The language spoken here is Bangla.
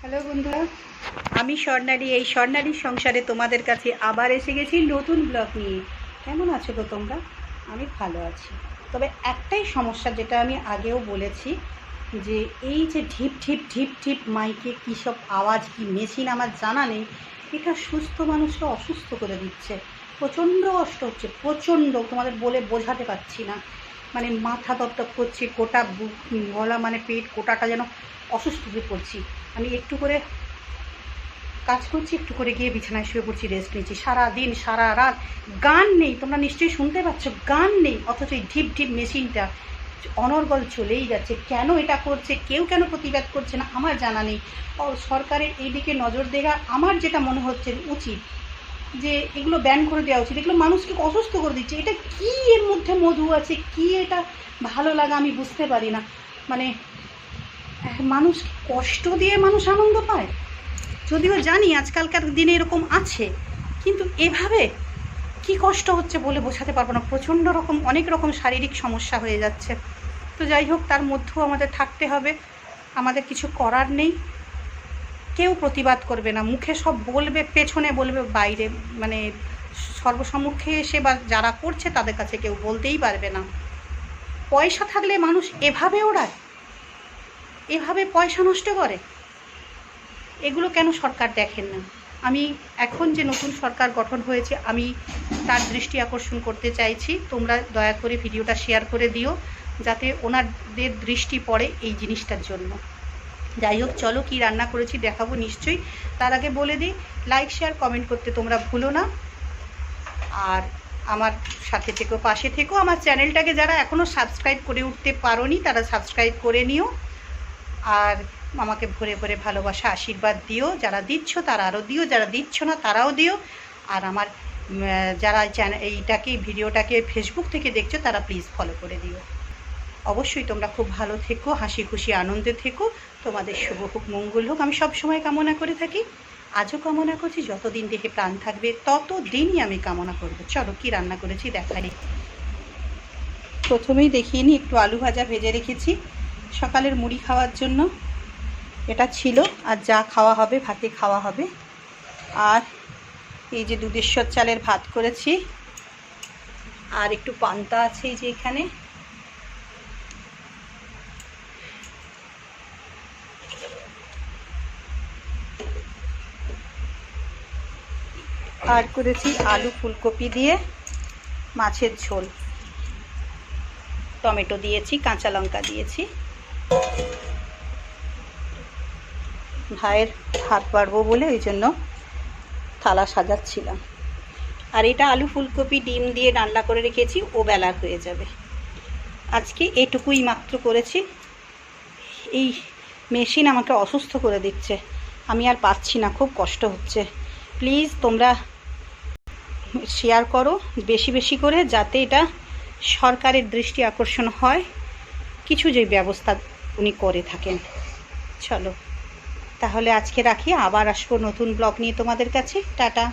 হ্যালো বন্ধুরা, আমি স্বর্ণালী। এই স্বর্ণালীর সংসারে তোমাদের কাছে আবার এসে গেছি নতুন ব্লগ নিয়ে। কেমন আছো গো তোমরা? আমি ভালো আছি, তবে একটাই সমস্যা, যেটা আমি আগেও বলেছি, যে এই যে ঢিপ ঢিপ ঢিপ ঢিপ মাইকে কী সব আওয়াজ, কি মেশিন আমার জানা নেই, এটা সুস্থ মানুষকে অসুস্থ করে দিচ্ছে। প্রচণ্ড কষ্ট হচ্ছে, প্রচণ্ড, তোমাদের বলে বোঝাতে পারছি না। মানে মাথা দপদপ করছে, গোটা বুক, গলা, মানে পেট, গোটাটা যেন অসুস্থ হয়ে পড়ছি। আমি একটু করে কাজ করছি, একটু করে গিয়ে বিছানায় শুয়ে পড়ছি, রেস্ট নিচ্ছি। সারা দিন সারা রাত গান নেই, তোমরা নিশ্চয়ই শুনতে পাচ্ছ, গান নেই, অথচ এই ঢিপ ঢিপ মেশিনটা অনর্গল চলেই যাচ্ছে। কেন এটা করছে, কেউ কেন প্রতিবাদ করছে না আমার জানা নেই। সরকারের এই দিকে নজর দেওয়া আমার যেটা মনে হচ্ছে উচিত, যে এগুলো ব্যান করে দেওয়া উচিত। এগুলো মানুষকে অসুস্থ করে দিচ্ছে। এটা কি, এর মধ্যে মধু আছে কি, এটা ভালো লাগা আমি বুঝতে পারি না। মানে মানুষ কষ্ট দিয়ে মানুষ আনন্দ পায়, যদিও জানি আজকালকার দিনে এরকম আছে, কিন্তু এভাবে কি কষ্ট হচ্ছে বলে বোঝাতে পারবো না। প্রচণ্ড রকম অনেক রকম শারীরিক সমস্যা হয়ে যাচ্ছে। তো যাই হোক, তার মধ্যেও আমাদের থাকতে হবে, আমাদের কিছু করার নেই। কেউ প্রতিবাদ করবে না, মুখে সব বলবে, পেছনে বলবে, বাইরে মানে সর্বসম্মুখে এসে বা যারা করছে তাদের কাছে কেউ বলতেই পারবে না। পয়সা থাকলে মানুষ এভাবে ওড়ায়, এভাবে পয়সা নষ্ট করে। এগুলো কেন সরকার দেখেন না? আমি এখন যে নতুন সরকার গঠন হয়েছে, আমি তার দৃষ্টি আকর্ষণ করতে চাইছি। তোমরা দয়া করে ভিডিওটা শেয়ার করে দিও, যাতে ওনাদের দৃষ্টি পড়ে এই জিনিসটার জন্য। যাই হোক, চলো কি রান্না করেছি দেখাবো নিশ্চয়ই। তার আগে বলে দিই, লাইক শেয়ার কমেন্ট করতে তোমরা ভুলো না। আর আমার সাথে থেকো, পাশে থেকো। আমার চ্যানেলটাকে যারা এখনও সাবস্ক্রাইব করে উঠতে পারোনি, তারা সাবস্ক্রাইব করে নিও। আর আমাকে ভরে ভরে ভালোবাসা আশীর্বাদ দিও। যারা দিচ্ছ তারা আরও দিও, যারা দিচ্ছ না তারাও দিও। আর আমার যারা এইটাকে, ভিডিওটাকে ফেসবুক থেকে দেখছো, তারা প্লিজ ফলো করে দিও। অবশ্যই তোমরা খুব ভালো থেকো, হাসি খুশি আনন্দে থেকো, তোমাদের শুভ হোক, মঙ্গল হোক, আমি সব সময় কামনা করে থাকি। আজও কামনা করছি, যতদিন দেহে প্রাণ থাকবে ততদিনই আমি কামনা করব। চলো কি রান্না করেছি দেখাই। প্রথমেই দেখিয়ে নিই, একটু আলু ভাজা ভেজে রেখেছি সকালের মুড়ি খাওয়ার জন্য। এটা ছিল, আর যা খাওয়া হবে ভাতে খাওয়া হবে। আর এই যে দুধেশ্বর চালের ভাত করেছি, আর একটু পান্তা আছে এই যে এখানে। আর করেছি আলু ফুলকপি দিয়ে মাছের ঝোল, টমেটো দিয়েছি, কাঁচা লঙ্কা দিয়েছি। ভাইয়ের ভাত বাড়বো বলে ওই জন্য থালা সাজাচ্ছিলাম। আর এটা আলু ফুলকপি ডিম দিয়ে রান্না করে রেখেছি, ও বেলার হয়ে যাবে। আজকে এটুকুই মাত্র করেছি। এই মেশিন আমাকে অসুস্থ করে দিচ্ছে, আমি আর পাচ্ছি না, খুব কষ্ট হচ্ছে। প্লিজ তোমরা শেয়ার করো বেশি বেশি করে, যাতে এটা সরকারের দৃষ্টি আকর্ষণ হয়, কিছু যে ব্যবস্থা উনি করে থাকেন। চলো তাহলে আজকে রাখি, আবার আসবো নতুন ব্লগ নিয়ে তোমাদের কাছে। টাটা।